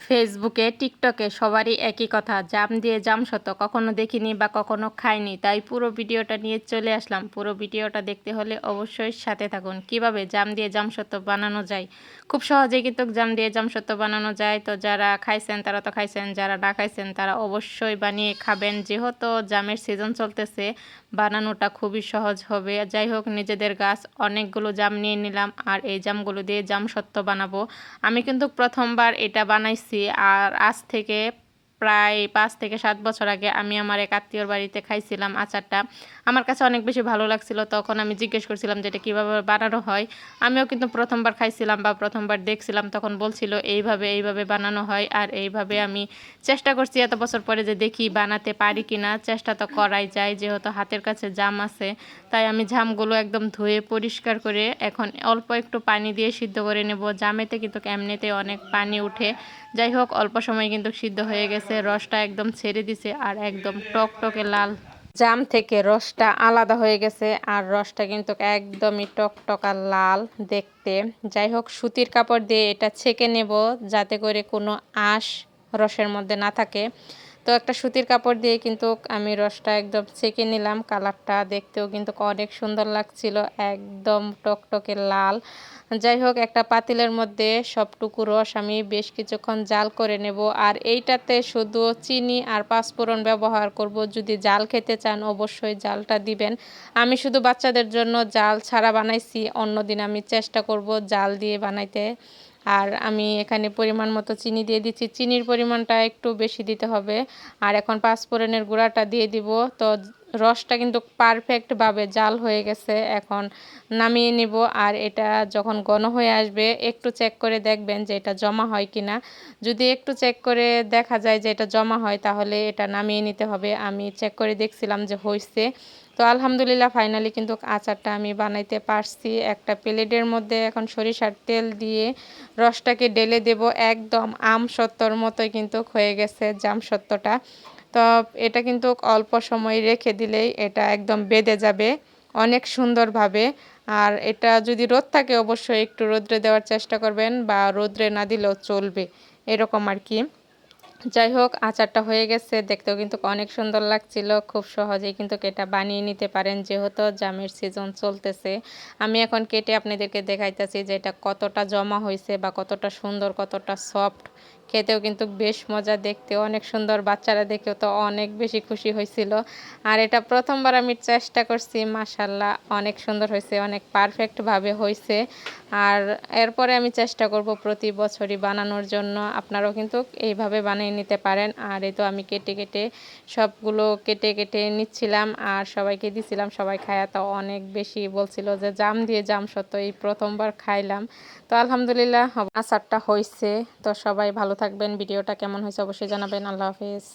ফেসবুকে, টিকটকে সবারই একই কথা, জাম দিয়ে জামশত কখনো দেখিনি বা কখনো খাইনি, তাই পুরো ভিডিওটা নিয়ে চলে আসলাম। পুরো ভিডিওটা দেখতে হলে অবশ্যই সাথে থাকুন। কিভাবে জাম দিয়ে জামশত বানানো যায়, খুব সহজেই কিন্তু জাম দিয়ে জামশত বানানো যায়। তো যারা খাইছেন তারা তো খাইছেন, যারা না খাইছেন তারা অবশ্যই বানিয়ে খাবেন। যেহেতু জামের সিজন চলতেছে, বানানোটা খুবই সহজ হবে। যাই হোক, নিজেদের গাছ অনেকগুলো জাম নিয়ে নিলাম, আর এই জামগুলো দিয়ে জামশত বানাবো। আমি কিন্তু প্রথমবার এটা বানাইছি, আর আজ থেকে প্রায় 5 থেকে 7 বছর আগে আমি আমার এক আত্মীয়র বাড়িতে খাইছিলাম আচারটা। আমার কাছে অনেক বেশি ভালো লাগছিল। তখন আমি জিজ্ঞেস করছিলাম যে এটা কীভাবে বানানো হয়। আমিও কিন্তু প্রথমবার খাইছিলাম বা প্রথমবার দেখছিলাম, তখন বলছিল এইভাবে এইভাবে বানানো হয়। আর এইভাবে আমি চেষ্টা করছি এত বছর পরে যে দেখি বানাতে পারি কি না। চেষ্টা তো করাই যায়, যেহেতু হাতের কাছে জাম আছে। তাই আমি জামগুলো একদম ধুয়ে পরিষ্কার করে এখন অল্প একটু পানি দিয়ে সিদ্ধ করে নেব। জামেতে কিন্তু এমনিতে অনেক পানি উঠে। যাই হোক, অল্প সময় কিন্তু সিদ্ধ হয়ে গেছে, রসটা একদম ছেড়ে দিছে আর একদম টকটকে লাল জাম থেকে রসটা আলাদা হয়ে গেছে। আর রসটা কিন্তু একদমই টকটকা লাল দেখতে। যাই হোক, সুতির কাপড় দিয়ে এটা ছেঁকে নেব যাতে করে কোনো আঁশ রসের মধ্যে না থাকে। তো একটা সুতির কাপড় দিয়ে কিন্তু আমি রসটা একদম ছেঁকে নিলাম। কালারটা দেখতেও কিন্তু অনেক সুন্দর লাগছিল, একদম টকটকে লাল। যাই হোক, একটা পাতিলের মধ্যে সবটুকু রস আমি বেশ কিছুক্ষণ জাল করে নেব। আর এইটাতে শুধু চিনি আর পাঁচফোড়ন ব্যবহার করব। যদি জাল খেতে চান অবশ্যই জালটা দিবেন। আমি শুধু বাচ্চাদের জন্য জাল ছাড়া বানাইছি, অন্যদিন আমি চেষ্টা করব জাল দিয়ে বানাইতে। আর আমি এখানে পরিমাণ মতো চিনি দিয়ে দিচ্ছি, চিনির পরিমাণটা একটু বেশি দিতে হবে। আর এখন পাঁচফোড়নের গুঁড়াটা দিয়ে দিব। তো রসটা কিন্তু পারফেক্টভাবে জাল হয়ে গেছে, এখন নামিয়ে নিব। আর এটা যখন ঘন হয়ে আসবে একটু চেক করে দেখবেন যে এটা জমা হয় কি না। যদি একটু চেক করে দেখা যায় যে এটা জমা হয় তাহলে এটা নামিয়ে নিতে হবে। আমি চেক করে দেখছিলাম যে হয়েছে। তো আলহামদুলিল্লাহ, ফাইনালি কিন্তু আচারটা আমি বানাইতে পারছি। একটা প্লেটের মধ্যে এখন সরিষার তেল দিয়ে রসটাকে ঢেলে দেব। একদম আমসত্ত্বর মতোই কিন্তু হয়ে গেছে জামসত্ত্বটা। তো এটা কিন্তু অল্প সময় রেখে দিলেই এটা একদম বেঁধে যাবে অনেক সুন্দরভাবে। আর এটা যদি রোদ থাকে অবশ্যই একটু রোদ্রে দেওয়ার চেষ্টা করবেন, বা রোদ্রে না দিলেও চলবে, এরকম আর কি। যাই হোক, আচারটা হয়ে গেছে, দেখতেও কিন্তু অনেক সুন্দর লাগছিল। খুব সহজেই কিন্তু এটা বানিয়ে নিতে পারেন, যেহেতু জামের সিজন চলতেছে। আমি এখন কেটে আপনাদেরকে দেখাইতেছি যে এটা কতটা জমা হয়েছে বা কতটা সুন্দর, কতটা সফট। খেতেও কিন্তু বেশ মজা, দেখতেও অনেক সুন্দর। বাচ্চারা দেখেও তো অনেক বেশি খুশি হয়েছিল। আর এটা প্রথমবার আমি চেষ্টা করছি, মাশাল্লাহ অনেক সুন্দর হয়েছে, অনেক পারফেক্টভাবে হয়েছে। আর এরপরে আমি চেষ্টা করব প্রতি বছরই বানানোর জন্য। আপনারাও কিন্তু এইভাবে বানিয়ে নিতে পারেন। আর এই তো আমি কেটে কেটে সবগুলো কেটে কেটে নিচ্ছিলাম আর সবাইকে দিছিলাম। সবাই খায়া তো অনেক বেশি বলছিল যে জাম দিয়ে জামশত এই প্রথমবার খাইলাম। তো আলহামদুলিল্লাহ আচারটা হয়েছে। তো সবাই ভালো থাকবেন। ভিডিওটা কেমন হয়েছে অবশ্যই জানাবেন। আল্লাহ হাফেজ।